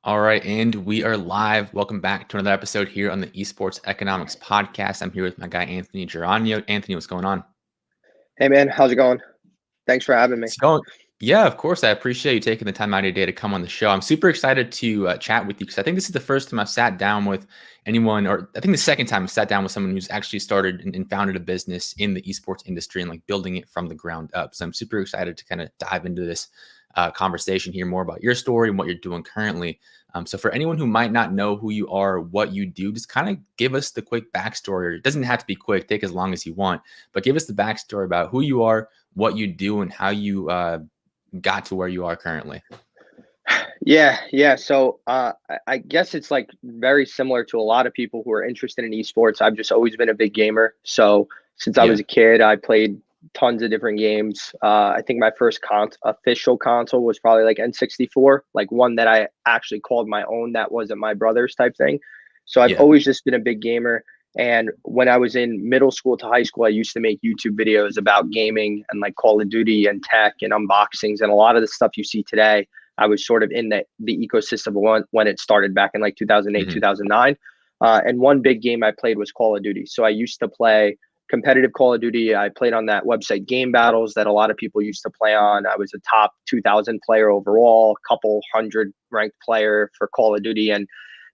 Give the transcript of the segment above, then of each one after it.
All right, and we are live. Welcome back to another episode here on the Esports Economics Podcast. I'm here with my guy, Anthony Geranio. Anthony, what's going on? Hey, man. How's it going? Thanks for having me. It's going. Yeah, of course. I appreciate you taking the time out of your day to come on the show. I'm super excited to chat with you because I think this is the first time I've sat down with anyone, or I think the second time I've sat down with someone who's actually started and founded a business in the esports industry and like building it from the ground up. So I'm super excited to kind of dive into this conversation, hear more about your story and what you're doing currently. So for anyone who might not know who you are, what you do, just kind of give us the quick backstory. It doesn't have to be quick, take as long as you want, but give us the backstory about who you are, what you do, and how you got to where you are currently. Yeah. So I guess it's like very similar to a lot of people who are interested in esports. I've just always been a big gamer. So since I was a kid, I played tons of different games. I think my first official console was probably like N64, like one that I actually called my own that wasn't my brother's type thing. So I've always just been a big gamer. And when I was in middle school to high school, I used to make YouTube videos about gaming and like Call of Duty and tech and unboxings and a lot of the stuff you see today. I was sort of in the ecosystem when it started back in like 2008, 2009. And one big game I played was Call of Duty. So I used to play competitive Call of Duty. I played on that website Game Battles that a lot of people used to play on. I was a top 2,000 player overall, couple hundred ranked player for Call of Duty, and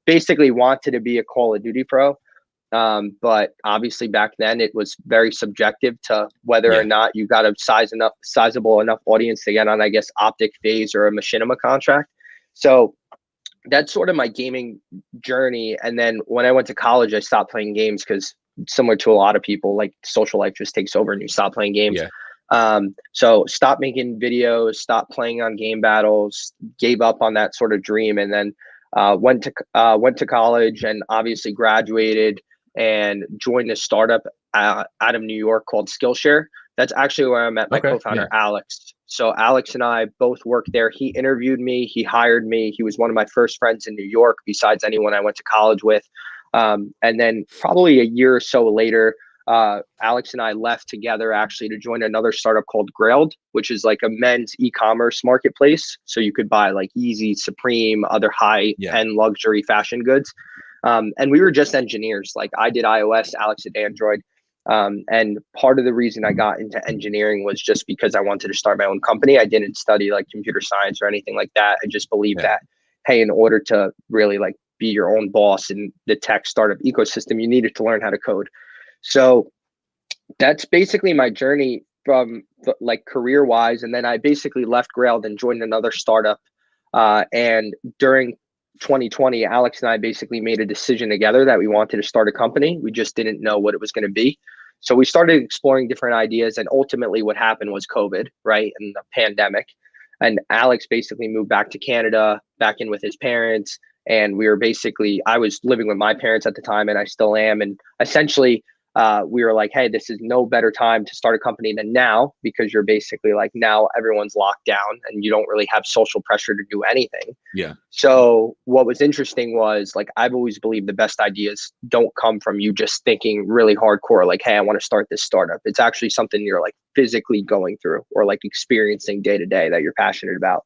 basically wanted to be a Call of Duty pro. But obviously back then it was very subjective to whether or not you got a sizable enough audience to get on, I guess, Optic Phase or a Machinima contract. So that's sort of my gaming journey. And then when I went to college, I stopped playing games because similar to a lot of people, like social life just takes over and you stop playing games. So stopped making videos, stopped playing on Game Battles, gave up on that sort of dream, and then went to college and obviously graduated and joined a startup out of New York called Skillshare. That's actually where I met my co-founder, Alex. So Alex and I both worked there. He interviewed me. He hired me. He was one of my first friends in New York, besides anyone I went to college with. And then probably a year or so later, Alex and I left together actually to join another startup called Grailed, which is like a men's e-commerce marketplace. So you could buy like Yeezy, Supreme, other high-end luxury fashion goods. And we were just engineers. Like I did iOS, Alex did Android. And part of the reason I got into engineering was just because I wanted to start my own company. I didn't study like computer science or anything like that. I just believed that, hey, in order to really like be your own boss in the tech startup ecosystem, you needed to learn how to code. So that's basically my journey from like career wise. And then I basically left Grailed and joined another startup. And during 2020, Alex and I basically made a decision together that we wanted to start a company. We just didn't know what it was going to be. So we started exploring different ideas. And ultimately what happened was COVID, right? And the pandemic. And Alex basically moved back to Canada, back in with his parents. And we were basically, I was living with my parents at the time and I still am. And essentially, we were like, hey, this is no better time to start a company than now, because you're basically like, now everyone's locked down and you don't really have social pressure to do anything. So what was interesting was like, I've always believed the best ideas don't come from you just thinking really hardcore, like, hey, I want to start this startup. It's actually something you're like physically going through or like experiencing day to day that you're passionate about.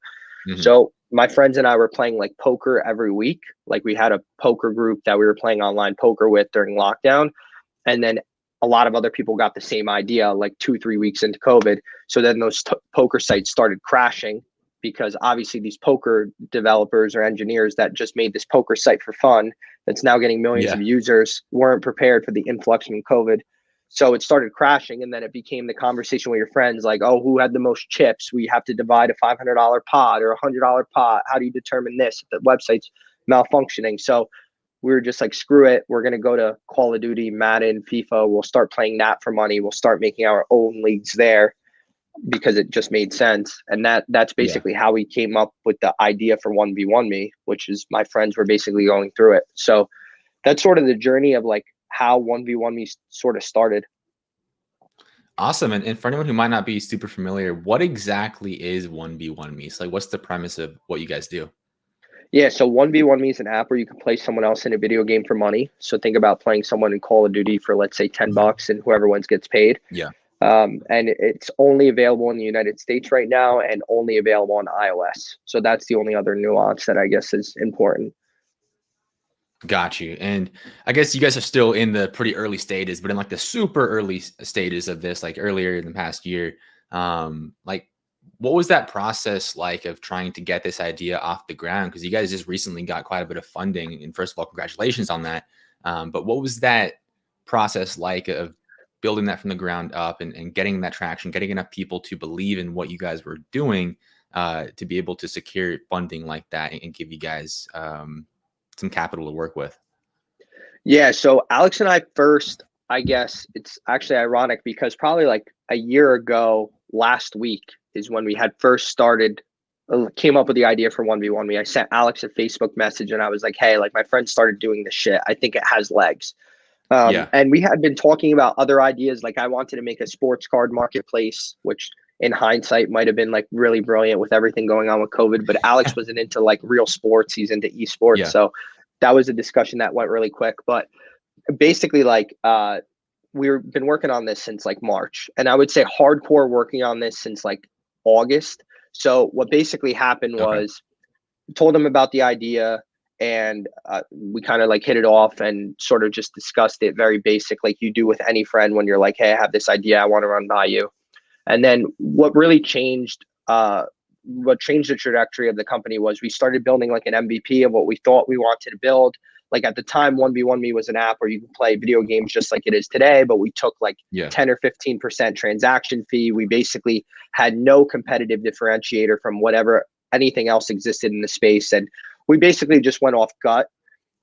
So my friends and I were playing like poker every week. Like we had a poker group that we were playing online poker with during lockdown. And then a lot of other people got the same idea like 2-3 weeks into COVID. So then those poker sites started crashing because obviously these poker developers or engineers that just made this poker site for fun, that's now getting millions of users, weren't prepared for the influx from COVID. So it started crashing. And then it became the conversation with your friends like, oh, who had the most chips? We have to divide a $500 pot or $100 pot. How do you determine this if the website's malfunctioning? So we were just like, screw it. We're going to go to Call of Duty, Madden, FIFA. We'll start playing that for money. We'll start making our own leagues there because it just made sense. And that's basically how we came up with the idea for 1v1 Me, which is my friends were basically going through it. So that's sort of the journey of like how 1v1 Me sort of started. Awesome. And for anyone who might not be super familiar, what exactly is 1v1 Me? So like, what's the premise of what you guys do? Yeah, so 1v1 Me is an app where you can play someone else in a video game for money. So think about playing someone in Call of Duty for, let's say, $10 and whoever wins gets paid. And it's only available in the United States right now and only available on iOS. So that's the only other nuance that I guess is important. Got you. And I guess you guys are still in the pretty early stages, but in like the super early stages of this, like earlier in the past year, like what was that process like of trying to get this idea off the ground? Because you guys just recently got quite a bit of funding, and first of all, congratulations on that. But what was that process like of building that from the ground up and getting that traction, getting enough people to believe in what you guys were doing, to be able to secure funding like that and give you guys some capital to work with? Yeah, so Alex and I first, I guess it's actually ironic because probably like a year ago, last week is when we had first started, came up with the idea for 1v1 me. I sent Alex a Facebook message and I was like, hey, like my friend started doing this shit. I think it has legs. Yeah. And we had been talking about other ideas. Like I wanted to make a sports card marketplace, which in hindsight might have been like really brilliant with everything going on with COVID. But Alex wasn't into like real sports; he's into esports. Yeah. So that was a discussion that went really quick. But basically, like we've been working on this since like March, and I would say hardcore working on this since like August. So what basically happened Okay. was told him about the idea and we kind of like hit it off and sort of just discussed it very basic like you do with any friend when you're like, hey, I have this idea, I want to run by you. And then what changed the trajectory of the company was we started building like an MVP of what we thought we wanted to build. Like at the time, 1v1me was an app where you can play video games just like it is today, but we took like Yeah. 10 or 15% transaction fee. We basically had no competitive differentiator from whatever anything else existed in the space. And we basically just went off gut.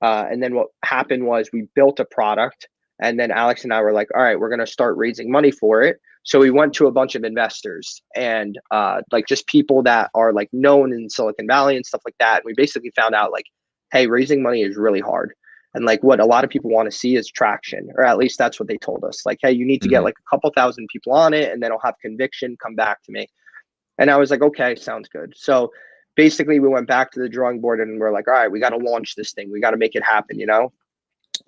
And then what happened was we built a product. And then Alex and I were like, all right, we're going to start raising money for it. So we went to a bunch of investors and like just people that are like known in Silicon Valley and stuff like that. And we basically found out like, hey, raising money is really hard. And like what a lot of people want to see is traction, or at least that's what they told us. Like, hey, you need to get Hmm. like a couple thousand people on it and then I'll have conviction, come back to me. And I was like, okay, sounds good. So basically we went back to the drawing board and we're like, all right, we got to launch this thing. We got to make it happen, you know?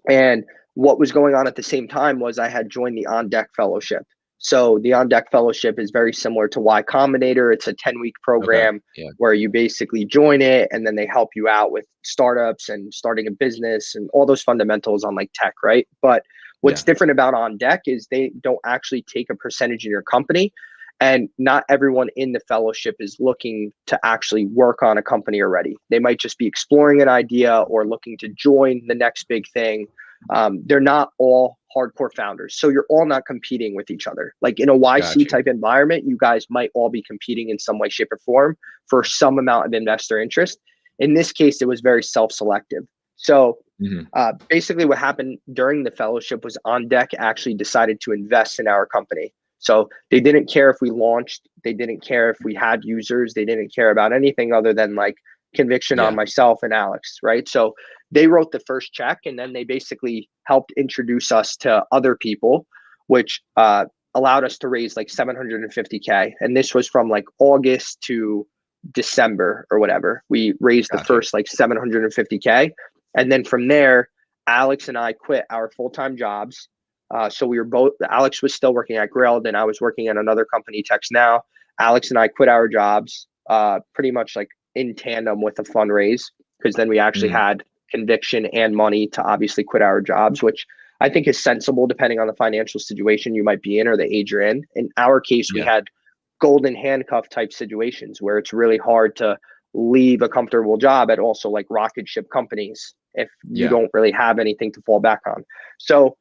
And what was going on at the same time was I had joined the On Deck Fellowship. So the On Deck Fellowship is very similar to Y Combinator. It's a 10-week Okay. program Yeah. where you basically join it and then they help you out with startups and starting a business and all those fundamentals on like tech, right? But what's Yeah. different about On Deck is they don't actually take a percentage in your company. And not everyone in the fellowship is looking to actually work on a company already. They might just be exploring an idea or looking to join the next big thing. They're not all hardcore founders. So you're all not competing with each other. Like in a YC Got you. type environment, you guys might all be competing in some way, shape, or form for some amount of investor interest. In this case, it was very self-selective. So Hmm. basically what happened during the fellowship was On Deck actually decided to invest in our company. So they didn't care if we launched, they didn't care if we had users, they didn't care about anything other than like conviction on Yeah. myself and Alex, right? So they wrote the first check and then they basically helped introduce us to other people, which allowed us to raise like 750K. And this was from like August to December or whatever. We raised the Gotcha. first like 750K. And then from there, Alex and I quit our full-time jobs. So we were both, Alex was still working at Grilled and I was working at another company, Text Now. Alex and I quit our jobs pretty much like in tandem with a fundraise because then we actually Hmm. had conviction and money to obviously quit our jobs, which I think is sensible depending on the financial situation you might be in or the age you're in. In our case, we Yeah. had golden handcuff type situations where it's really hard to leave a comfortable job at also like rocket ship companies if you Yeah. don't really have anything to fall back on. So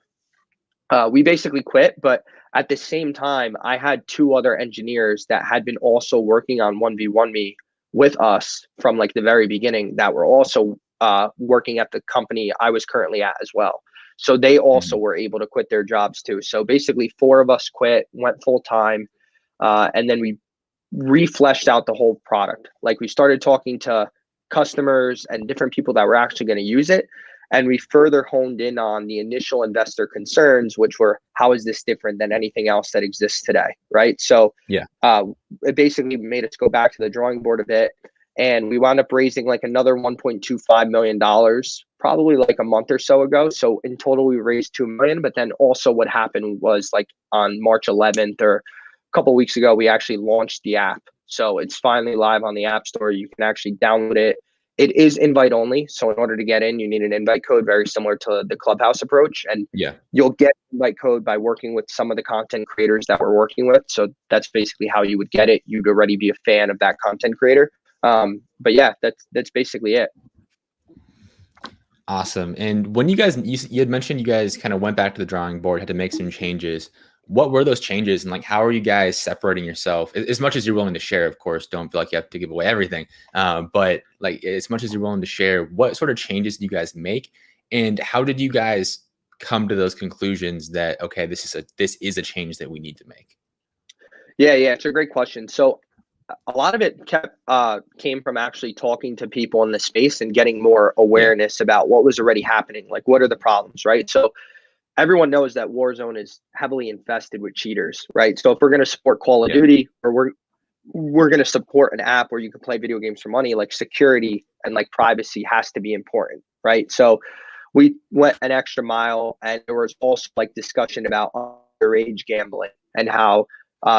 we basically quit, but at the same time, I had two other engineers that had been also working on 1v1me with us from like the very beginning that were also working at the company I was currently at as well. So they also Hmm. were able to quit their jobs too. So basically, four of us quit, went full time, and then we refleshed out the whole product. Like we started talking to customers and different people that were actually going to use it. And we further honed in on the initial investor concerns, which were how is this different than anything else that exists today? Right. So Yeah. it basically made us go back to the drawing board a bit. and we wound up raising like another $1.25 million probably like a month or so ago. So in total we raised 2 million. But then also what happened was like on March 11th or a couple of weeks ago, we actually launched the app. So it's finally live on the App Store. You can actually download it. It is invite only. So in order to get in, you need an invite code, very similar to the Clubhouse approach. And Yeah. you'll get invite code by working with some of the content creators that we're working with. So that's basically how you would get it. You'd already be a fan of that content creator. But yeah, that's basically it. Awesome. And when you guys, you had mentioned you guys kind of went back to the drawing board, had to make some changes. What were those changes, and like how are you guys separating yourself as much as you're willing to share? Of course, don't feel like you have to give away everything, but like as much as you're willing to share, what sort of changes do you guys make, and how did you guys come to those conclusions that okay, this is a change that we need to make? Yeah, it's a great question. So a lot of it came from actually talking to people in the space and getting more Yeah. awareness about what was already happening. Like, what are the problems, right? So everyone knows that Warzone is heavily infested with cheaters, right? So if we're going to support Call of Yeah. Duty, or we're going to support an app where you can play video games for money, like security and like privacy has to be important, right? So we went an extra mile, and there was also like discussion about underage gambling and how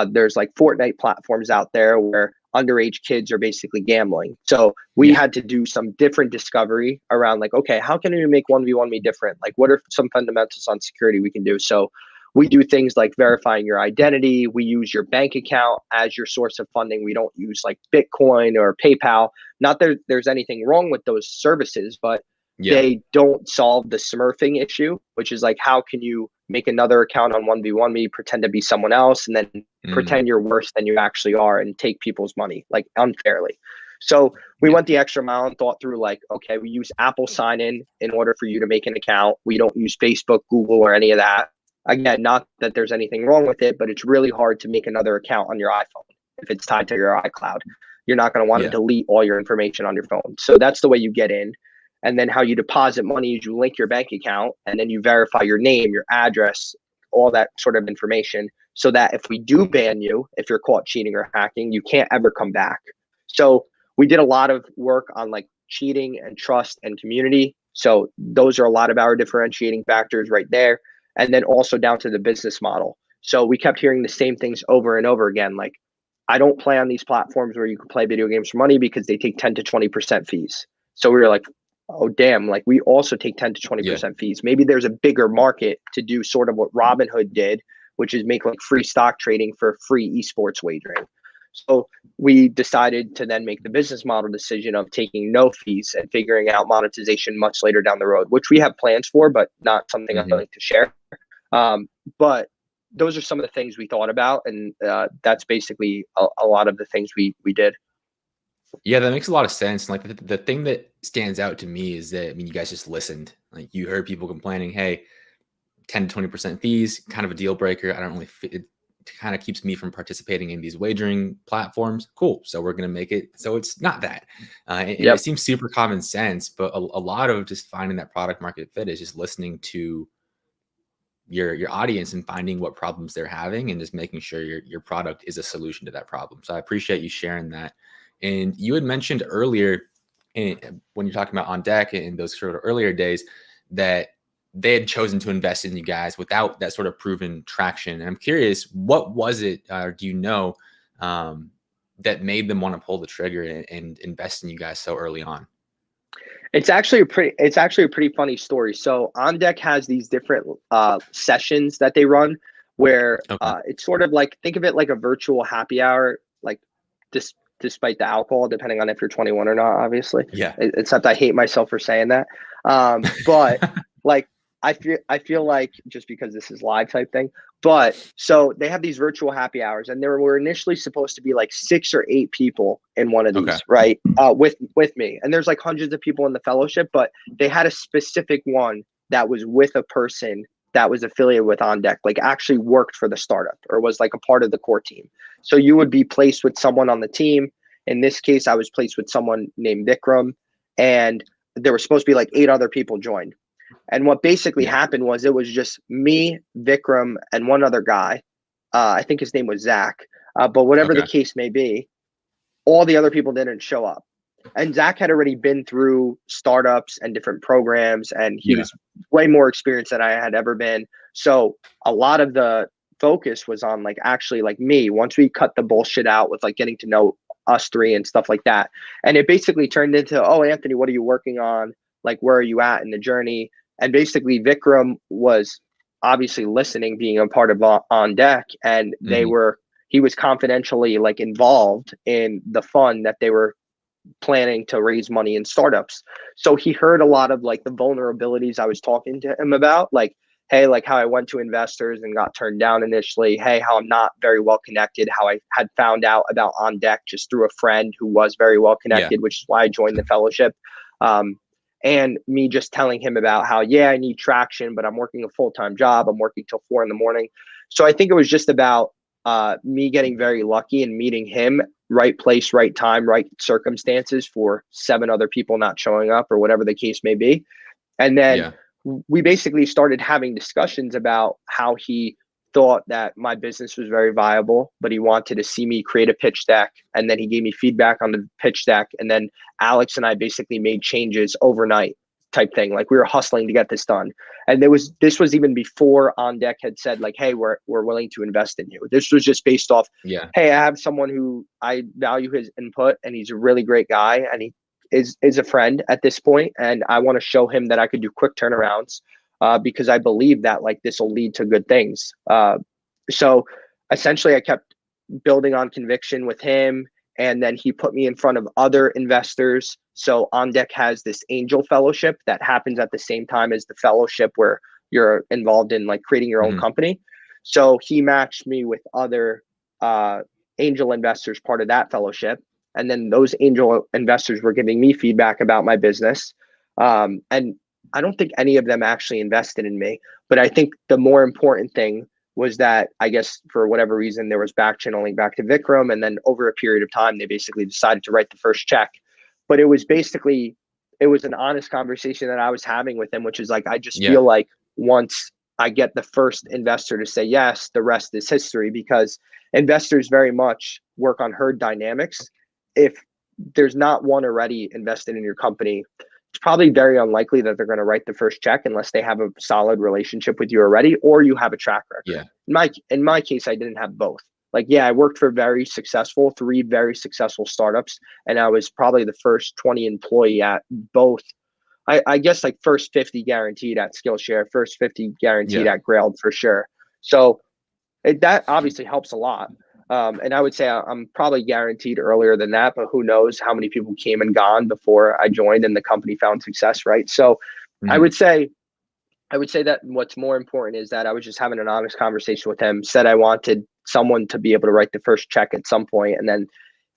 there's like Fortnite platforms out there where underage kids are basically gambling. So we Yeah. had to do some different discovery around like, okay, how can we make 1v1 me different? Like, what are some fundamentals on security we can do? So we do things like verifying your identity. We use your bank account as your source of funding. We don't use like Bitcoin or PayPal. Not that there's anything wrong with those services, but Yeah. they don't solve the smurfing issue, which is like, how can you make another account on 1v1 me, pretend to be someone else, and then pretend you're worse than you actually are and take people's money like unfairly. So we went the extra mile and thought through like, okay, we use Apple sign in order for you to make an account. We don't use Facebook, Google, or any of that. Again, not that there's anything wrong with it, but it's really hard to make another account on your iPhone if it's tied to your iCloud. You're not going to want to delete all your information on your phone. So that's the way you get in. And then how you deposit money is you link your bank account, and then you verify your name, your address, all that sort of information, so that if we do ban you, if you're caught cheating or hacking, you can't ever come back. So we did a lot of work on like cheating and trust and community. So those are a lot of our differentiating factors right there. And then also down to the business model. So we kept hearing the same things over and over again. Like, I don't play on these platforms where you can play video games for money because they take 10 to 20% fees. So we were like, oh, damn, like we also take 10 to 20% fees. Maybe there's a bigger market to do sort of what Robinhood did, which is make like free stock trading for free esports wagering. So we decided to then make the business model decision of taking no fees and figuring out monetization much later down the road, which we have plans for, but not something I'd like to share. But those are some of the things we thought about, and that's basically a lot of the things we did. Yeah, that makes a lot of sense. Like the thing that stands out to me is that, I mean, you guys just listened. Like you heard people complaining, hey, 10 to 20% fees, kind of a deal breaker. I don't really fit, it kind of keeps me from participating in these wagering platforms. Cool. So we're going to make it so it's not that. And it seems super common sense, but a lot of just finding that product market fit is just listening to your audience and finding what problems they're having and just making sure your product is a solution to that problem. So I appreciate you sharing that. And you had mentioned earlier when you're talking about On Deck in those sort of earlier days that they had chosen to invest in you guys without that sort of proven traction. And I'm curious, what was it, or do you know, that made them want to pull the trigger and invest in you guys so early on? It's actually a pretty funny story. So On Deck has these different sessions that they run where it's sort of like, think of it like a virtual happy hour, like despite the alcohol, depending on if you're 21 or not, obviously. Yeah. Except I hate myself for saying that. But like, I feel like just because this is live type thing, but so they have these virtual happy hours, and there were initially supposed to be like 6 or 8 people in one of these, right? With me, and there's like hundreds of people in the fellowship, but they had a specific one that was with a person that was affiliated with On Deck, like actually worked for the startup or was like a part of the core team. So you would be placed with someone on the team. In this case, I was placed with someone named Vikram, and there were supposed to be like 8 other people joined. And what basically happened was it was just me, Vikram, and one other guy. I think his name was Zach. But whatever the case may be, all the other people didn't show up. And Zach had already been through startups and different programs, and he Yeah. was way more experienced than I had ever been. So a lot of the focus was on like actually like me, once we cut the bullshit out with like getting to know us three and stuff like that. And it basically turned into, oh, Anthony, what are you working on? Like, where are you at in the journey? And basically Vikram was obviously listening, being a part of On Deck, and Hmm. he was confidentially like involved in the fund that they were planning to raise money in startups. So he heard a lot of like the vulnerabilities I was talking to him about, like, hey, like how I went to investors and got turned down initially. Hey, how I'm not very well connected, how I had found out about On Deck just through a friend who was very well Yeah. connected, which is why I joined the fellowship. And me just telling him about how, yeah, I need traction, but I'm working a full-time job. I'm working till 4 a.m. So I think it was just about me getting very lucky and meeting him, right place, right time, right circumstances for 7 other people not showing up or whatever the case may be. And then Yeah. we basically started having discussions about how he thought that my business was very viable, but he wanted to see me create a pitch deck. And then he gave me feedback on the pitch deck. And then Alex and I basically made changes overnight type thing. Like we were hustling to get this done. And this was even before On Deck had said like, hey, we're willing to invest in you. This was just based off, Yeah. hey, I have someone who I value his input and he's a really great guy and he is a friend at this point, and I want to show him that I could do quick turnarounds because I believe that like this will lead to good things. So essentially, I kept building on conviction with him, and then he put me in front of other investors. So On Deck has this angel fellowship that happens at the same time as the fellowship where you're involved in like creating your own Hmm. company. So he matched me with other angel investors part of that fellowship, and then those angel investors were giving me feedback about my business. And I don't think any of them actually invested in me, but I think the more important thing was that I guess for whatever reason there was back channeling back to Vikram, and then over a period of time they basically decided to write the first check. But it was an honest conversation that I was having with him, which is like I just Yeah. feel like once I get the first investor to say yes, the rest is history, because investors very much work on herd dynamics. If there's not one already invested in your company, it's probably very unlikely that they're going to write the first check unless they have a solid relationship with you already or you have a track record. Yeah. In my case, I didn't have both. Like, yeah, I worked for three very successful startups, and I was probably the first 20 employee at both. I guess like first 50 guaranteed at Skillshare, first 50 guaranteed Yeah. at Grailed for sure. So that obviously helps a lot. And I would say I'm probably guaranteed earlier than that, but who knows how many people came and gone before I joined and the company found success, right? So I Hmm. would say I would say that what's more important is that I was just having an honest conversation with him, said I wanted someone to be able to write the first check at some point, and then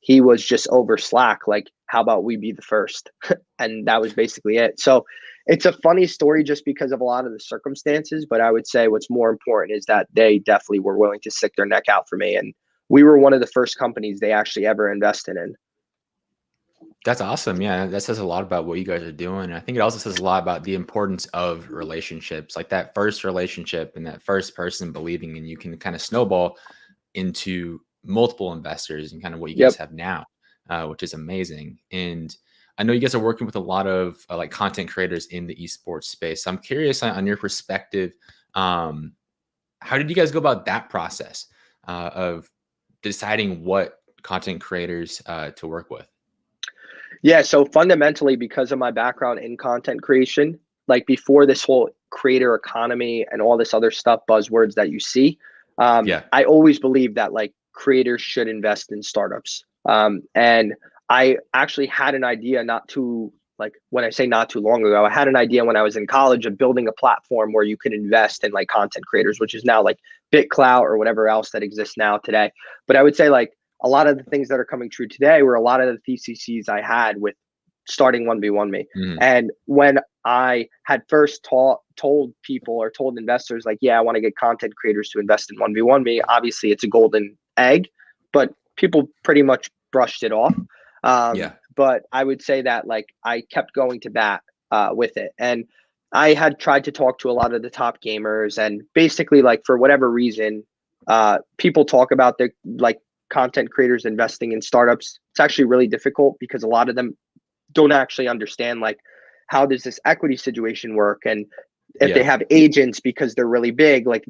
he was just over Slack, like, how about we be the first? And that was basically it. So it's a funny story just because of a lot of the circumstances, but I would say what's more important is that they definitely were willing to stick their neck out for me. And we were one of the first companies they actually ever invested in. That's awesome. Yeah, that says a lot about what you guys are doing. And I think it also says a lot about the importance of relationships. Like that first relationship and that first person believing in you can kind of snowball into multiple investors and kind of what you guys Yep. have now, which is amazing. And I know you guys are working with a lot of like content creators in the esports space. So I'm curious on your perspective. Um, how did you guys go about that process of deciding what content creators to work with? Yeah, so fundamentally, because of my background in content creation, like before this whole creator economy and all this other stuff, buzzwords that you see, Yeah. I always believe that like creators should invest in startups. And I actually had an idea not too, like when I say not too long ago, I had an idea when I was in college of building a platform where you could invest in like content creators, which is now like BitClout or whatever else that exists now today. But I would say like a lot of the things that are coming true today were a lot of the theses I had with starting 1v1 me. Mhm. And when I had first told people or told investors like, yeah, I want to get content creators to invest in 1v1 me, obviously it's a golden egg, but people pretty much brushed it off. Yeah. But I would say that like I kept going to bat with it. And I had tried to talk to a lot of the top gamers, and basically like for whatever reason, people talk about their like content creators investing in startups. It's actually really difficult because a lot of them don't actually understand like how does this equity situation work, and if they Yeah. have agents because they're really big, like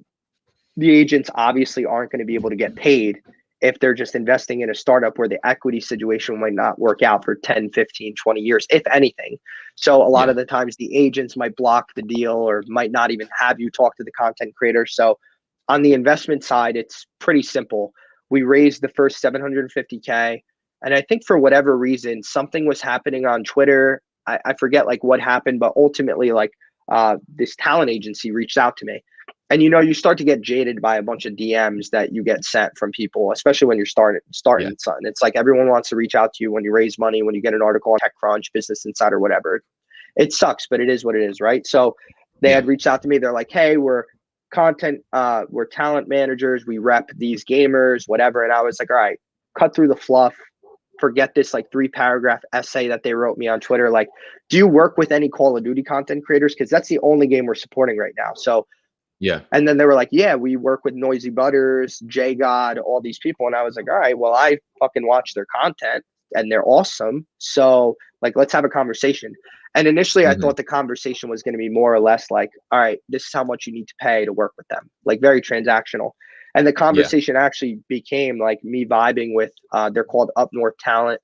the agents obviously aren't going to be able to get paid if they're just investing in a startup where the equity situation might not work out for 10, 15, 20 years, if anything. So a lot Yeah. of the times the agents might block the deal or might not even have you talk to the content creator. So on the investment side, it's pretty simple. We raised the first 750K. And I think for whatever reason, something was happening on Twitter. I forget like what happened, but ultimately like this talent agency reached out to me. And you start to get jaded by a bunch of DMs that you get sent from people, especially when you're starting Yeah. something. It's like everyone wants to reach out to you when you raise money, when you get an article on TechCrunch, Business Insider, whatever. It sucks, but it is what it is, right? So they Yeah. had reached out to me. They're like, "Hey, we're talent managers. We rep these gamers, whatever." And I was like, "All right, cut through the fluff. Forget this like 3-paragraph essay that they wrote me on Twitter. Like, do you work with any Call of Duty content creators? Because that's the only game we're supporting right now." So Yeah. and then they were like, "Yeah, we work with Noisy Butters, J God, all these people." And I was like, "All right, well, I fucking watch their content and they're awesome. So like, let's have a conversation." And initially I Hmm. thought the conversation was going to be more or less like, "All right, this is how much you need to pay to work with them," like very transactional. And the Yeah. conversation actually became like me vibing with, they're called Up North Talent.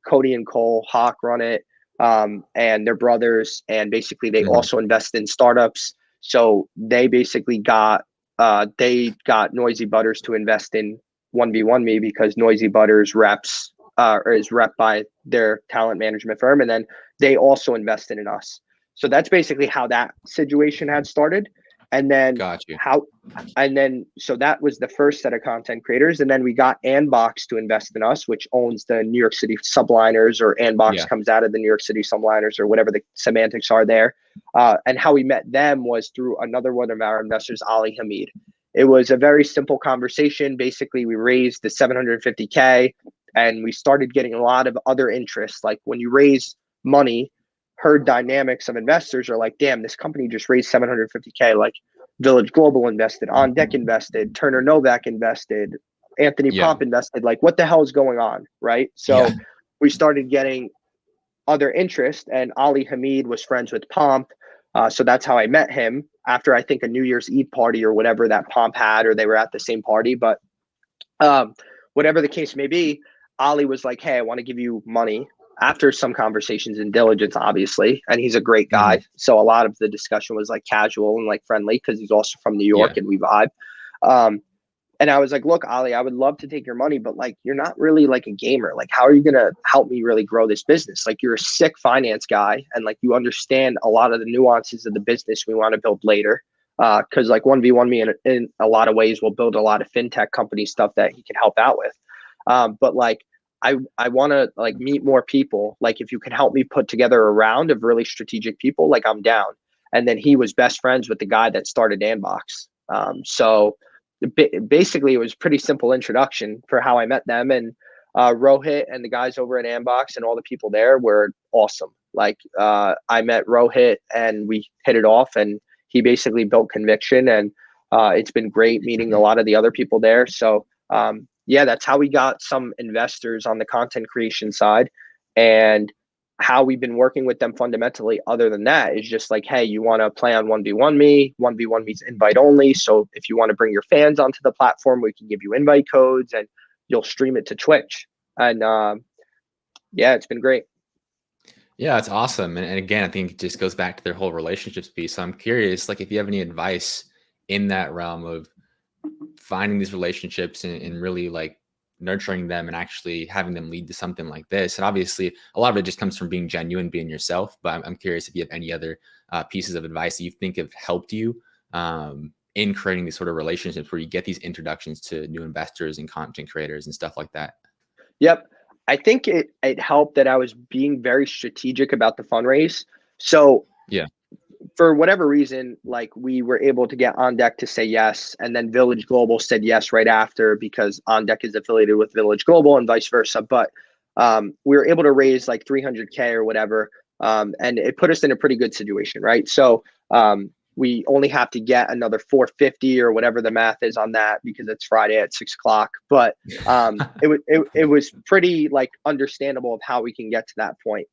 Cody and Cole Hawk run it, and they're brothers. And basically they Hmm. also invest in startups. So they basically got Noisy Butters to invest in 1v1 Me because Noisy Butters reps or is rep by their talent management firm, and then they also invested in us. So that's basically how that situation had started, and then Got you. so that was the first set of content creators, and then we got Anbox to invest in us, which owns the New York City Subliners, or Anbox Yeah. comes out of the New York City Subliners, or whatever the semantics are there. And how we met them was through another one of our investors, Ali Hamid. It was a very simple conversation. Basically, we raised the 750K, and we started getting a lot of other interest. Like when you raise money, herd dynamics of investors are like, "Damn, this company just raised 750K." Like Village Global invested, On Deck invested, Turner Novak invested, Anthony Yeah. Pomp invested. Like, what the hell is going on, right? Yeah. So we started getting other interest, and Ali Hamid was friends with Pomp. So that's how I met him after, I think, a New Year's Eve party or whatever that Pomp had, or they were at the same party. But um, whatever the case may be, Ali was like, "Hey, I want to give you money." After some conversations and diligence, obviously, and he's a great Hmm. guy. So a lot of the discussion was like casual and like friendly because he's also from New York Yeah. and we vibe. Um, and I was like, "Look, Ali, I would love to take your money, but like, you're not really like a gamer. Like, how are you going to help me really grow this business? Like, you're a sick finance guy and like you understand a lot of the nuances of the business we want to build later." Because like 1v1 Me in a lot of ways will build a lot of fintech company stuff that he can help out with. But like, I want to like meet more people. Like, if you can help me put together a round of really strategic people, like I'm down. And then he was best friends with the guy that started Anbox. So basically, it was pretty simple introduction for how I met them. And Rohit and the guys over at Ambox and all the people there were awesome. Like, I met Rohit and we hit it off, and he basically built conviction. And it's been great meeting a lot of the other people there. So yeah, that's how we got some investors on the content creation side. And how we've been working with them fundamentally, other than that, is just like, "Hey, you want to play on 1v1 Me? 1v1 Me's invite only. So if you want to bring your fans onto the platform, we can give you invite codes and you'll stream it to Twitch." And yeah, it's been great. Yeah, it's awesome. And again, I think it just goes back to their whole relationships piece. So I'm curious, like, if you have any advice in that realm of finding these relationships and really like nurturing them and actually having them lead to something like this. And obviously, a lot of it just comes from being genuine, being yourself. But I'm curious if you have any other pieces of advice that you think have helped you in creating these sort of relationships where you get these introductions to new investors and content creators and stuff like that. Yep. I think it helped that I was being very strategic about the fundraise. So Yeah. for whatever reason, like, we were able to get On Deck to say yes, and then Village Global said yes right after because On Deck is affiliated with Village Global and vice versa. But we were able to raise like 300K or whatever, and it put us in a pretty good situation, right? So we only have to get another 450 or whatever the math is on that because it's Friday at 6 o'clock. But it was pretty like understandable of how we can get to that point.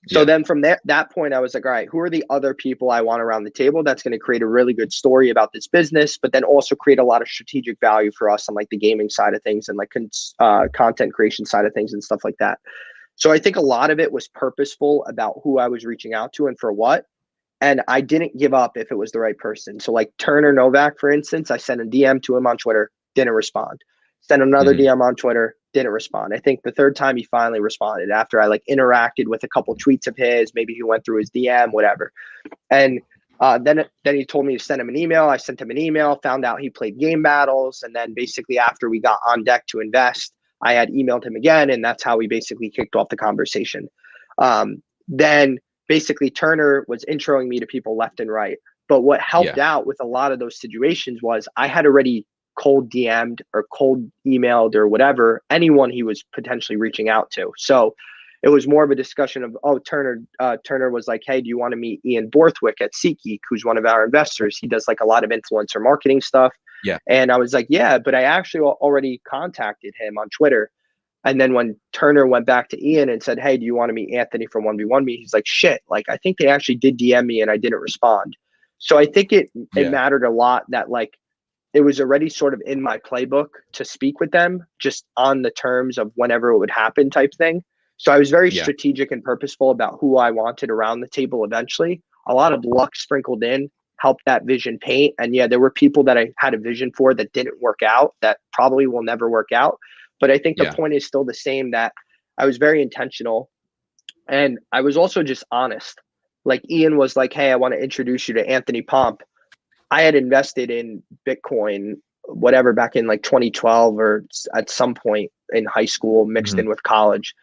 So then from that point, I was like, all right, who are the other people I want around the table that's going to create a really good story about this business, but then also create a lot of strategic value for us on like the gaming side of things and like content creation side of things and stuff like that. So I think a lot of it was purposeful about who I was reaching out to and for what. And I didn't give up if it was the right person. So like Turner Novak, for instance, I sent a DM to him on Twitter, didn't respond. Sent another DM on Twitter, didn't respond. I think the third time he finally responded after I like interacted with a couple tweets of his, maybe he went through his DM, whatever. And then he told me to send him an email. I sent him an email, found out he played game battles. And then basically after we got on deck to invest, I had emailed him again. And that's how we basically kicked off the conversation. Then basically Turner was introing me to people left and right. But what helped out with a lot of those situations was I had already cold DM'd or cold emailed or whatever, anyone he was potentially reaching out to. So it was more of a discussion of, oh, Turner was like, hey, do you want to meet Ian Borthwick at SeatGeek, who's one of our investors? He does like a lot of influencer marketing stuff. Yeah. And I was like, yeah, but I actually already contacted him on Twitter. And then when Turner went back to Ian and said, hey, do you want to meet Anthony from 1v1me? He's like, shit, like I think they actually did DM me and I didn't respond. So I think it mattered a lot that like it was already sort of in my playbook to speak with them just on the terms of whenever it would happen type thing. So I was very strategic and purposeful about who I wanted around the table eventually. A lot of luck sprinkled in, helped that vision paint. And yeah, there were people that I had a vision for that didn't work out, that probably will never work out. But I think the point is still the same, that I was very intentional and I was also just honest. Like Ian was like, hey, I want to introduce you to Anthony Pomp. I had invested in Bitcoin, whatever, back in like 2012 or at some point in high school mixed in with college.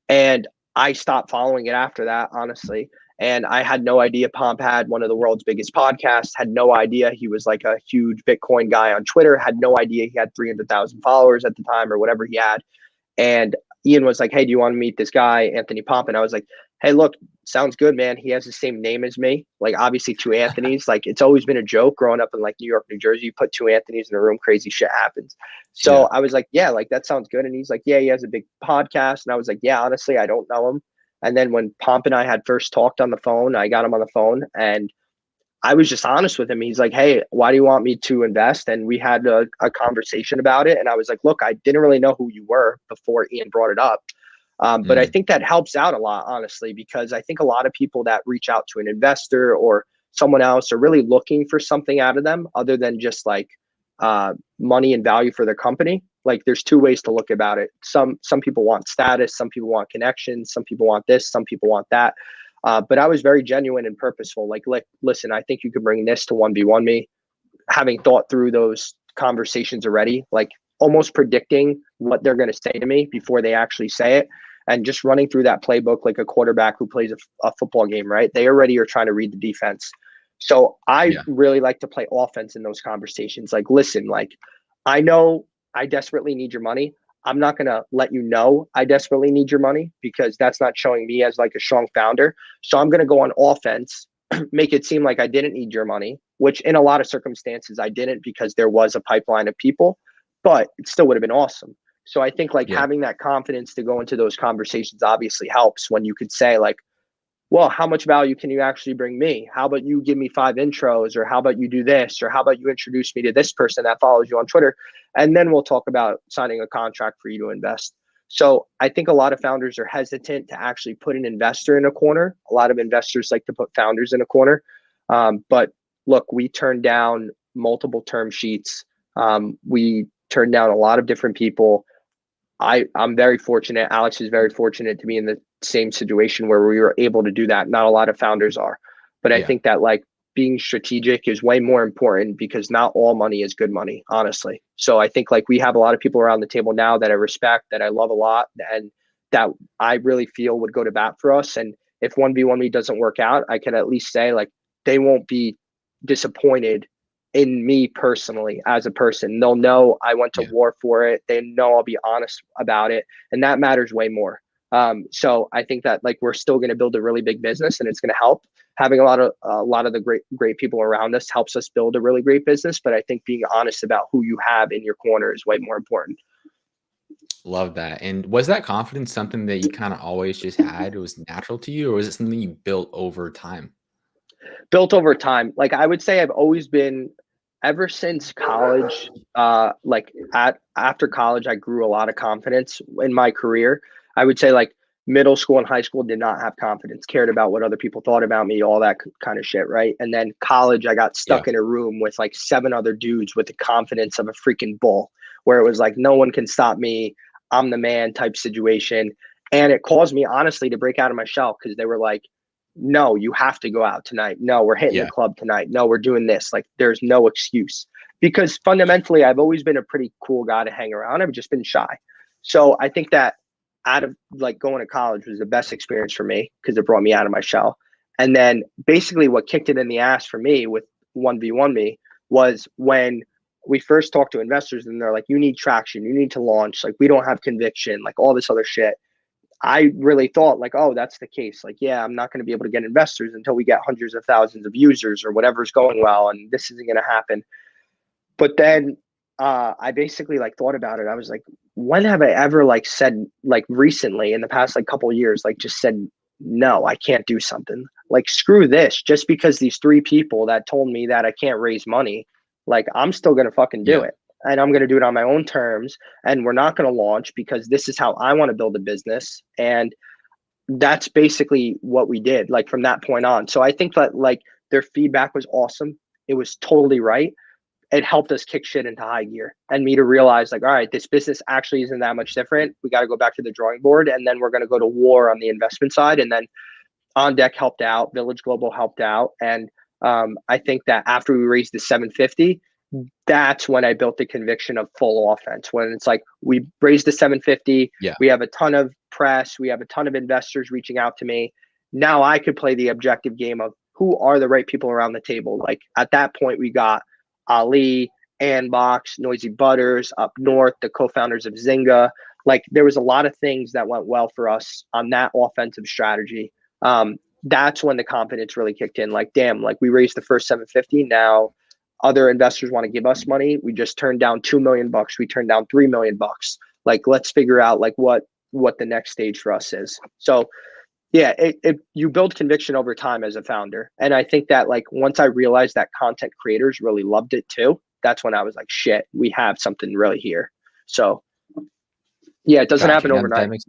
And I stopped following it after that, honestly. And I had no idea Pomp had one of the world's biggest podcasts, had no idea he was like a huge Bitcoin guy on Twitter, had no idea he had 300,000 followers at the time or whatever he had. And Ian was like, hey, do you want to meet this guy, Anthony Pomp? And I was like, hey, look, sounds good, man. He has the same name as me. Like, obviously, two Anthonys. Like, it's always been a joke growing up in like New York, New Jersey. You put two Anthonys in a room, crazy shit happens. So I was like, yeah, like that sounds good. And he's like, yeah, he has a big podcast. And I was like, yeah, honestly, I don't know him. And then when Pomp and I had first talked on the phone, I got him on the phone and I was just honest with him. He's like, hey, why do you want me to invest? And we had a conversation about it. And I was like, look, I didn't really know who you were before Ian brought it up. But I think that helps out a lot, honestly, because I think a lot of people that reach out to an investor or someone else are really looking for something out of them other than just like money and value for their company. Like there's two ways to look about it. Some people want status, some people want connections, some people want this, some people want that. But I was very genuine and purposeful. Like, listen, I think you could bring this to 1v1me. Having thought through those conversations already, like almost predicting what they're going to say to me before they actually say it. And just running through that playbook like a quarterback who plays a football game, right? They already are trying to read the defense. So I really like to play offense in those conversations. Like, listen, like I know I desperately need your money. I'm not going to let you know I desperately need your money because that's not showing me as like a strong founder. So I'm going to go on offense, make it seem like I didn't need your money, which in a lot of circumstances I didn't because there was a pipeline of people, but it still would have been awesome. So I think like having that confidence to go into those conversations obviously helps when you could say like, well, how much value can you actually bring me? How about you give me 5 intros, or how about you do this, or how about you introduce me to this person that follows you on Twitter? And then we'll talk about signing a contract for you to invest. So I think a lot of founders are hesitant to actually put an investor in a corner. A lot of investors like to put founders in a corner. But look, we turned down multiple term sheets. We turned down a lot of different people. I'm very fortunate. Alex is very fortunate to be in the same situation where we were able to do that. Not a lot of founders are, but I think that like being strategic is way more important because not all money is good money, honestly. So I think like we have a lot of people around the table now that I respect, that I love a lot, and that I really feel would go to bat for us. And if 1v1me doesn't work out, I can at least say like they won't be disappointed in me personally as a person. They'll know I went to war for it. They know I'll be honest about it. And that matters way more. So I think that like we're still going to build a really big business, and it's going to help. Having a lot of the great people around us helps us build a really great business. But I think being honest about who you have in your corner is way more important. Love that. And was that confidence something that you kind of always just had? It was natural to you, or was it something you built over time? Built over time. Like I would say I've always been, ever since college, like after college, I grew a lot of confidence in my career. I would say like middle school and high school did not have confidence, cared about what other people thought about me, all that kind of shit, right? And then college, I got Yeah. stuck in a room with like 7 other dudes with the confidence of a freaking bull, where it was like no one can stop me. I'm the man type situation. And it caused me honestly to break out of my shell, because they were like, no, you have to go out tonight. No, we're hitting the Yeah. club tonight. No, we're doing this. Like, there's no excuse, because fundamentally, I've always been a pretty cool guy to hang around. I've just been shy. So I think that out of like going to college was the best experience for me, because it brought me out of my shell. And then basically what kicked it in the ass for me with 1v1 me was when we first talked to investors, and they're like, you need traction, you need to launch. Like, we don't have conviction, like all this other shit. I really thought like, oh, that's the case. Like, yeah, I'm not going to be able to get investors until we get hundreds of thousands of users or whatever's going well, and this isn't going to happen. But then I basically like thought about it. I was like, when have I ever like said, like recently in the past like couple of years, like just said, no, I can't do something. Like, screw this. Just because these 3 people that told me that I can't raise money, like I'm still going to fucking do Yeah. it. And I'm going to do it on my own terms. And we're not going to launch, because this is how I want to build a business. And that's basically what we did, like from that point on. So I think that like their feedback was awesome. It was totally right. It helped us kick shit into high gear, and me to realize like, all right, this business actually isn't that much different. We got to go back to the drawing board, and then we're going to go to war on the investment side. And then On Deck helped out, Village Global helped out. And I think that after we raised the 750, that's when I built the conviction of full offense. When it's like, we raised the 750, Yeah. we have a ton of press, we have a ton of investors reaching out to me. Now I could play the objective game of who are the right people around the table. Like at that point, we got Ali, Anbox, Noisy Butters, Up North, the co-founders of Zynga. Like there was a lot of things that went well for us on that offensive strategy. That's when the confidence really kicked in. Like, damn, like we raised the first 750. Now other investors want to give us money. We just turned down $2 million. We turned down $3 million. Like, let's figure out like what the next stage for us is. So yeah, you build conviction over time as a founder. And I think that like once I realized that content creators really loved it too, that's when I was like, shit, we have something really here. So yeah, it doesn't Gotcha. happen Now overnight. that makes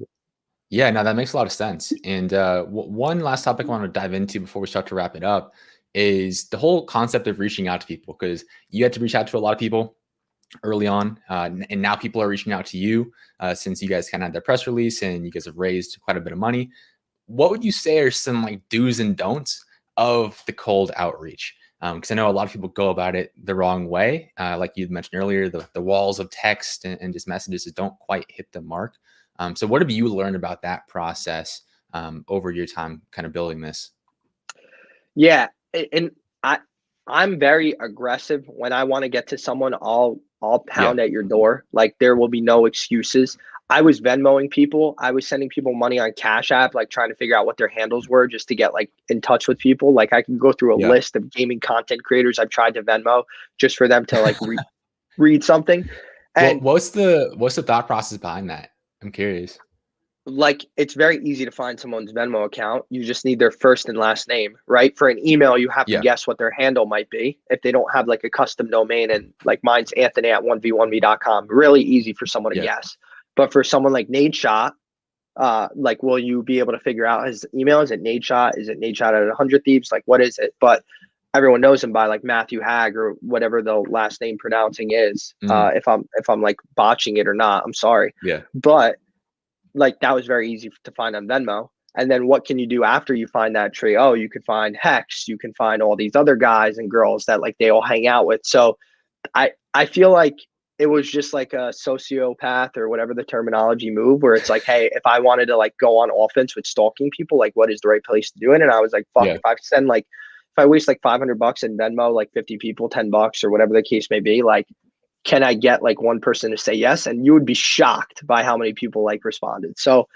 Yeah, no, that makes a lot of sense. And one last topic I want to dive into before we start to wrap it up is the whole concept of reaching out to people, because you had to reach out to a lot of people early on, and now people are reaching out to you since you guys kind of had that press release and you guys have raised quite a bit of money. What would you say are some like do's and don'ts of the cold outreach? Because I know a lot of people go about it the wrong way. Like you mentioned earlier, the walls of text and just messages that don't quite hit the mark. So what have you learned about that process over your time kind of building this? Yeah, and I I'm very aggressive when I want to get to someone. I'll Yeah. pound at your door. Like there will be no excuses. I was Venmoing people. I was sending people money on Cash App, like trying to figure out what their handles were just to get like in touch with people. Like I can go through a Yeah. list of gaming content creators I've tried to Venmo just for them to like read something. Well, And what's the thought process behind that? I'm curious. like it's very easy to find someone's Venmo account. You just need their first and last name, right? For an email, you have to Yeah. guess what their handle might be if they don't have like a custom domain. And like mine's Anthony at 1v1me.com. Really easy for someone to Yeah. guess. But for someone like Nate Shot, like will you be able to figure out his email? Is it Nate Shot? Is it Nate Shot at 100 Thieves? Like what is it? But everyone knows him by like Matthew Hag or whatever the last name pronouncing is. Mhm. If I'm like botching it or not, I'm sorry. Yeah. But like that was very easy to find on Venmo. And then what can you do after you find that tree? Oh, you can find Hex, you can find all these other guys and girls that like they all hang out with. So I feel like it was just like a sociopath or whatever the terminology move where it's like, hey, if I wanted to like go on offense with stalking people, like what is the right place to do it? And I was like, fuck, Yeah. if I waste like $500 in Venmo, like 50 people, $10 or whatever the case may be, like can I get like one person to say yes? And you would be shocked by how many people like responded. So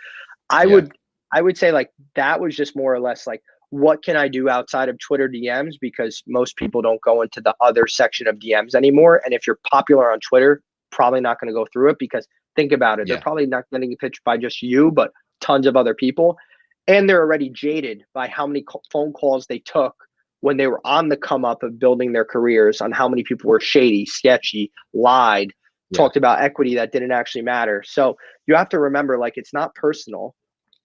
I Yeah. would I would say like that was just more or less like what can I do outside of Twitter DMs, because most people don't go into the other section of DMs anymore. And if you're popular on Twitter, probably not going to go through it, because think about it, they're Yeah. probably not getting pitched by just you, but tons of other people. And they're already jaded by how many phone calls they took when they were on the come up of building their careers, on how many people were shady, sketchy, lied, Yeah. talked about equity that didn't actually matter. So you have to remember, like, it's not personal.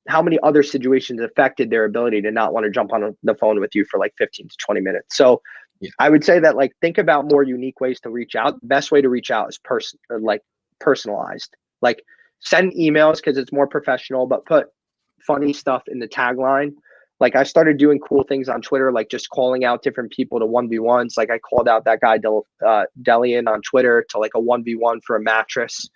How many other situations affected their ability to not want to jump on the phone with you for like 15 to 20 minutes. So Yeah. I would say that, like, think about more unique ways to reach out. The best way to reach out is personalized. Like, send emails because it's more professional, but put funny stuff in the tagline. Like, I started doing cool things on Twitter, like just calling out different people to 1v1s. Like, I called out that guy Delian on Twitter to like a 1v1 for a mattress.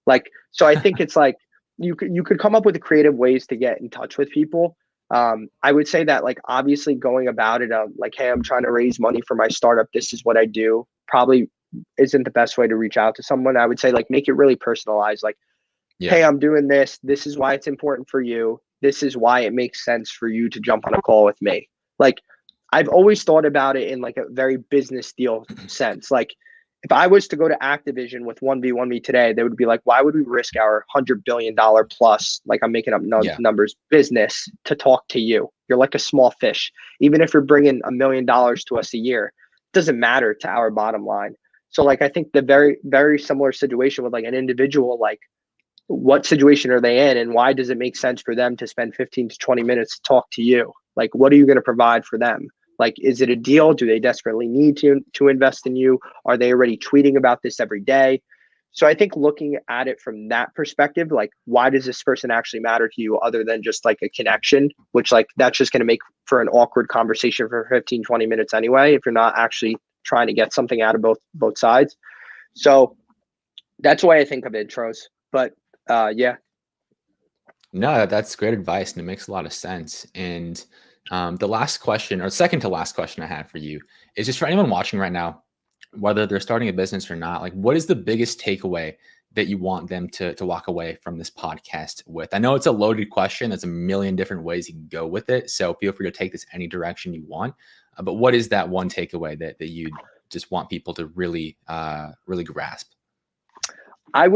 Like, so I think it's like you could come up with creative ways to get in touch with people. I would say that, like, obviously going about it, like, hey, I'm trying to raise money for my startup. This is what I do. Probably isn't the best way to reach out to someone. I would say, like, make it really personalized. Like, Yeah. hey, I'm doing this. This is why it's important for you. This is why it makes sense for you to jump on a call with me. Like, I've always thought about it in like a very business deal sense. Like, if I was to go to Activision with 1v1 me today, they would be like, why would we risk our $100 billion plus, like, I'm making up Yeah. numbers, business to talk to you? You're like a small fish. Even if you're bringing $1 million to us a year, it doesn't matter to our bottom line. So, like, I think the very, very similar situation with like an individual, like, what situation are they in, and why does it make sense for them to spend 15 to 20 minutes to talk to you? Like, what are you going to provide for them? Like, is it a deal? Do they desperately need to invest in you? Are they already tweeting about this every day? So I think looking at it from that perspective, like, why does this person actually matter to you, other than just like a connection, which, like, that's just going to make for an awkward conversation for 15, 20 minutes anyway, if you're not actually trying to get something out of both sides. So that's why I think of intros. But yeah. No, that's great advice, and it makes a lot of sense. And the last question, or second to last question I had for you, is just for anyone watching right now, whether they're starting a business or not. Like, what is the biggest takeaway that you want them to walk away from this podcast with? I know it's a loaded question. There's a million different ways you can go with it, so feel free to take this any direction you want. But what is that one takeaway that you just want people to really really grasp? And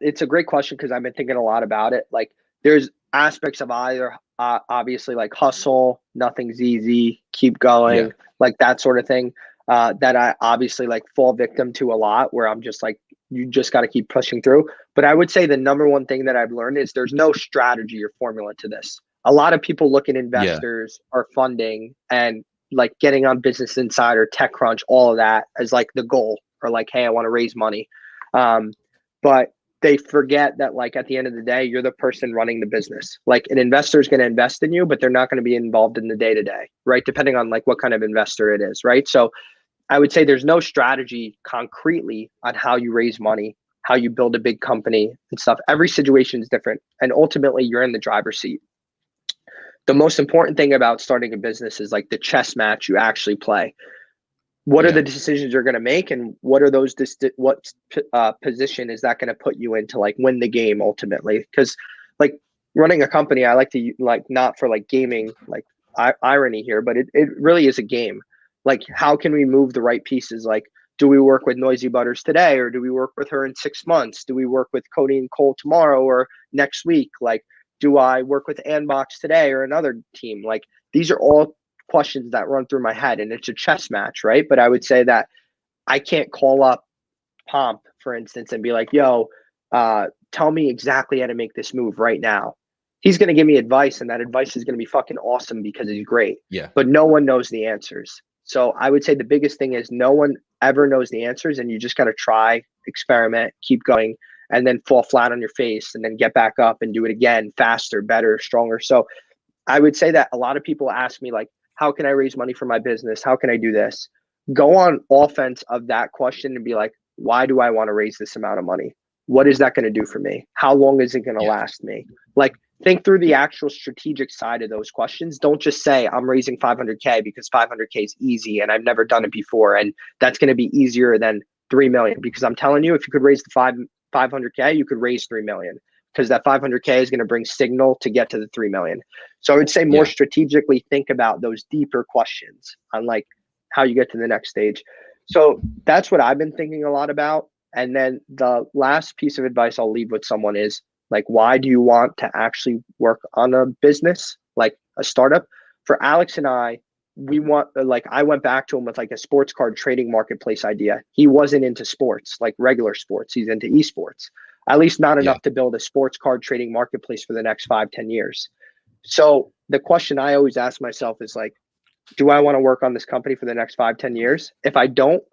it's a great question because I've been thinking a lot about it. Like, there's aspects of either, obviously, like hustle, nothing's easy, keep Yeah. going, like that sort of thing, that I obviously like fall victim to a lot, where I'm just like, you just got to keep pushing through. But I would say the number one thing that I've learned is there's no strategy or formula to this. A lot of people look at Yeah. investors or funding and like getting on Business Insider, TechCrunch, all of that as like the goal, or like, hey, I want to raise money. But they forget that, like, at the end of the day, you're the person running the business. Like, an investor is going to invest in you, but they're not going to be involved in the day to day, right? Depending on like what kind of investor it is, right? So I would say there's no strategy concretely on how you raise money, how you build a big company and stuff. Every situation is different, and ultimately you're in the driver's seat. The most important thing about starting a business is like the chess match you actually play. What are the Yeah. decisions you're going to make, and what are those position is that going to put you in to like win the game ultimately? Because, like, running a company, I like to, like, not for like gaming, like, irony here, but it really is a game. Like, how can we move the right pieces? Like, do we work with Noisy Butters today, or do we work with her in 6 months? Do we work with Cody and Cole tomorrow or next week? Like, do I work with Anbox today or another team? Like, these are all questions that run through my head, and it's a chess match, right? But I would say that I can't call up Pomp, for instance, and be like, yo, tell me exactly how to make this move right now. He's going to give me advice, and that advice is going to be fucking awesome because he's great, Yeah. but no one knows the answers. So I would say the biggest thing is no one ever knows the answers, and you just got to try, experiment, keep going, and then fall flat on your face, and then get back up and do it again, faster, better, stronger. So I would say that a lot of people ask me, like, how can I raise money for my business? How can I do this? Go on offense of that question and be like, why do I want to raise this amount of money? What is that going to do for me? How long is it going to Yeah. last me? Like, think through the actual strategic side of those questions. Don't just say, I'm raising 500K because 500K is easy and I've never done it before, and that's going to be easier than 3 million. Because I'm telling you, if you could raise the 500K, you could raise 3 million. because that 500K is going to bring signal to get to the 3 million. So I would say more Yeah. strategically think about those deeper questions on like how you get to the next stage. So that's what I've been thinking a lot about. And then the last piece of advice I'll leave with someone is like, why do you want to actually work on a business, like a startup? For Alex and I went back to him with like a sports card trading marketplace idea. He wasn't into sports, like regular sports. He's into esports, at least not Yeah. enough to build a sports card trading marketplace for the next 5-10 years. So the question I always ask myself is like, do I want to work on this company for the next 5-10 years? If I don't,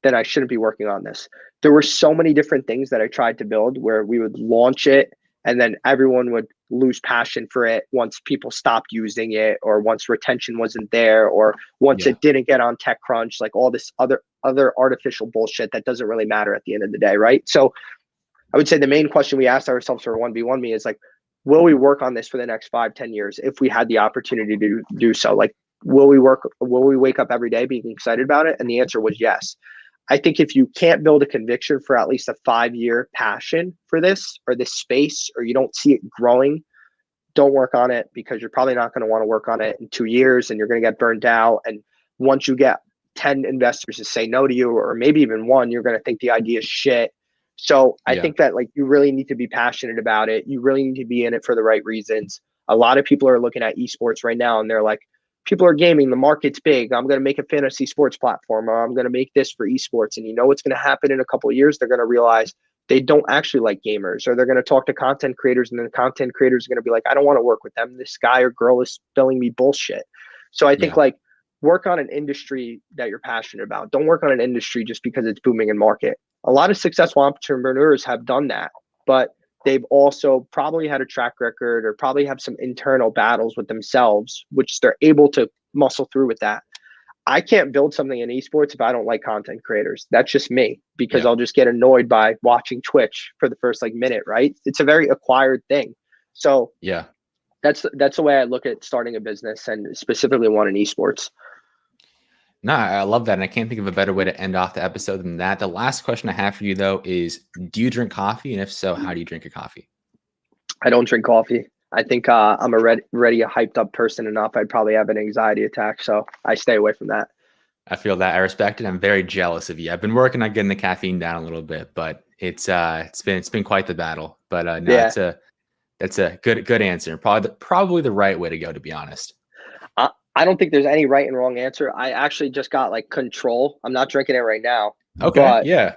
then I shouldn't be working on this. There were so many different things that I tried to build where we would launch it and then everyone would lose passion for it once people stopped using it, or once retention wasn't there, or once it didn't get on TechCrunch, like all this other artificial bullshit that doesn't really matter at the end of the day, right? So I would say the main question we asked ourselves for 1v1 Me is like, will we work on this for the next 5-10 years if we had the opportunity to do so? Like, will we wake up every day being excited about it? And the answer was yes. I think if you can't build a conviction for at least a 5-year passion for this or this space, or you don't see it growing, don't work on it, because you're probably not going to want to work on it in 2 years and you're going to get burned out. And once you get 10 investors to say no to you, or maybe even one, you're going to think the idea is shit. So I think that like you really need to be passionate about it. You really need to be in it for the right reasons. A lot of people are looking at esports right now and they're like, people are gaming, the market's big, I'm going to make a fantasy sports platform, or I'm going to make this for esports. And you know what's going to happen in a couple of years? They're going to realize they don't actually like gamers, or they're going to talk to content creators, and then the content creators are going to be like, I don't want to work with them. This guy or girl is spilling me bullshit. So I think like work on an industry that you're passionate about. Don't work on an industry just because it's booming in market. A lot of successful entrepreneurs have done that, but they've also probably had a track record or probably have some internal battles with themselves, which they're able to muscle through with that. I can't build something in esports if I don't like content creators. That's just me, because I'll just get annoyed by watching Twitch for the first like minute, right? It's a very acquired thing. So that's the way I look at starting a business, and specifically one in esports. No, I love that. And I can't think of a better way to end off the episode than that. The last question I have for you, though, is do you drink coffee? And if so, how do you drink your coffee? I don't drink coffee. I think I'm already a hyped up person enough. I'd probably have an anxiety attack. So I stay away from that. I feel that. I respect it. I'm very jealous of you. I've been working on getting the caffeine down a little bit, but it's been quite the battle. But no, that's a good answer. Probably the right way to go, to be honest. I don't think there's any right and wrong answer. I actually just got like Control. I'm not drinking it right now. Okay. But yeah.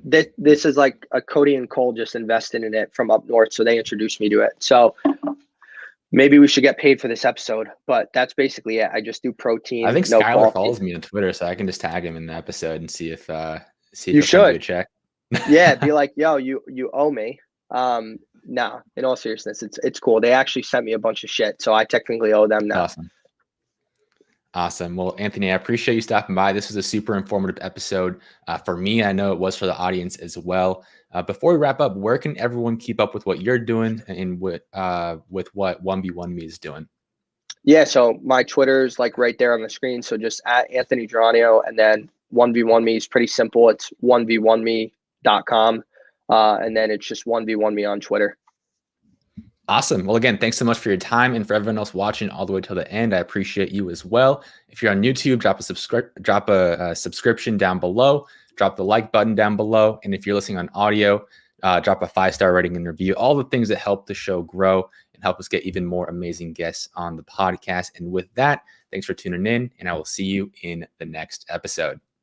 This is like a Cody and Cole just invested in it from up north, so they introduced me to it. So maybe we should get paid for this episode, but that's basically it. I just do protein. I think no Skylar coffee. follows me on Twitter, so I can just tag him in the episode and see if you should a check. Yeah, be like, yo, you owe me. No, in all seriousness, it's cool. They actually sent me a bunch of shit, so I technically owe them now. Awesome. Well, Anthony, I appreciate you stopping by. This was a super informative episode for me. I know it was for the audience as well. Before we wrap up, where can everyone keep up with what you're doing and with what 1v1 Me is doing? Yeah, so my Twitter is like right there on the screen. So just at Anthony Geranio, and then 1v1 Me is pretty simple. It's 1v1me.com. And then it's just 1v1 Me on Twitter. Awesome. Well, again, thanks so much for your time, and for everyone else watching all the way till the end, I appreciate you as well. If you're on YouTube, drop a subscription down below, drop the like button down below, and if you're listening on audio, drop a 5-star rating and review. All the things that help the show grow and help us get even more amazing guests on the podcast. And with that, thanks for tuning in, and I will see you in the next episode.